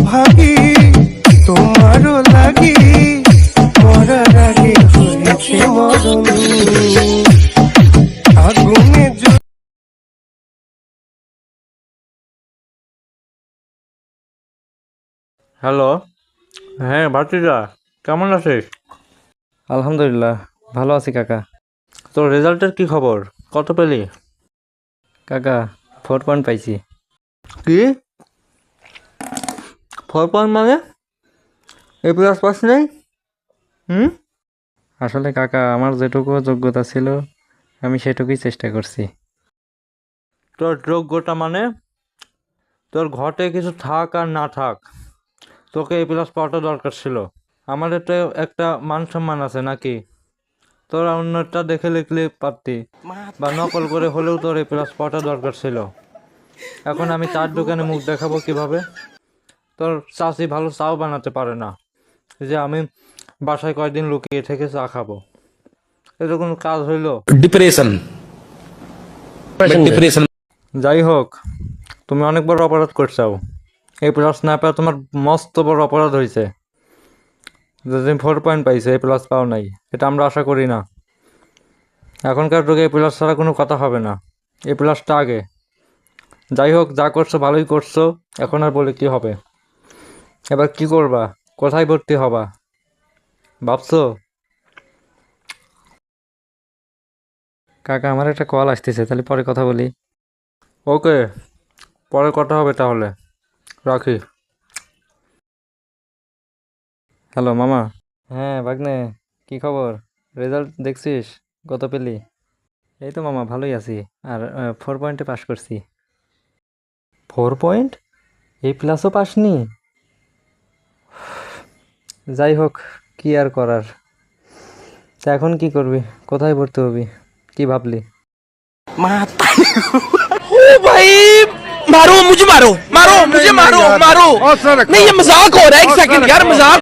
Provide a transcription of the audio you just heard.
ভাবি তোমারও লাগি মরার আগে হয়েছে মরণ আগুনে হ্যালো, হ্যাঁ ভাতিজা, কেমন আছিস? আলহামদুলিল্লাহ ভালো আছি কাকা। তোর রেজাল্টের কি খবর? কত পেলি? কাকা 4 পয়েন্ট পাইছি। কি 4 পয়েন্ট মানে? এ প্লাস পাস নেই? আসলে কাকা আমার যেটুকু যোগ্যতা ছিল আমি সেটুকুই চেষ্টা করছি। তোর যোগ্যতা মানে? তোর ঘটে কিছু থাক আর না থাক, তোকে এ প্লাস পাওয়াটা দরকার ছিল। আমাদের তো একটা মান সম্মান আছে নাকি? তোরা অন্যটা দেখে লিখলে পারতি, বা নকল করে হলেও তোর এ প্লাস পাওয়াটা দরকার ছিল। এখন আমি চার দোকানে মুখ দেখাবো কিভাবে? তোর চাষি ভালো চাও বানাতে পারে না, যে আমি বাসায় কয়েকদিন লুকিয়ে থেকে চা খাবো, এটা কোনো কাজ হইলো? ডিপ্রেশন। যাই হোক, তুমি অনেক বড় অপরাধ করছাও। এই প্লাস না পাওয়া তোমার মস্ত বড় অপরাধ হয়েছে। যে তুমি 4 পয়েন্ট পাইছো, এই প্লাস পাও নাই, এটা আমরা আশা করি না। এখনকার যুগে এই প্লাস ছাড়া কোনো কথা হবে না, এই প্লাসটা আগে। যাই হোক, যা করছো ভালোই করছো, এখন আর বলে কি হবে? এবার কি করবা? কোথায় ভর্তি হবা ভাবছো? কাকা আমার একটা কল আসতেছে, তাহলে পরে কথা বলি। ওকে, পরে কথা হবে তাহলে, রাখি। হ্যালো মামা। হ্যাঁ ভাগ্নে, কি খবর? রেজাল্ট দেখছিস কত পেলি? এই তো মামা ভালোই আছি। আর 4 পয়েন্টে পাশ করছি। 4 পয়েন্ট? এই প্লাসও পাসনি? যাই হোক, কি আর করার। তা এখন কি করবি? কোথায় ভর্তি হবি? কি ভাবলি? ओ भाई, मारो मुझे, मारो मारो मुझे, मारो मारो। नहीं ये मजाक हो रहा है, एक सेकंड यार, मजाक।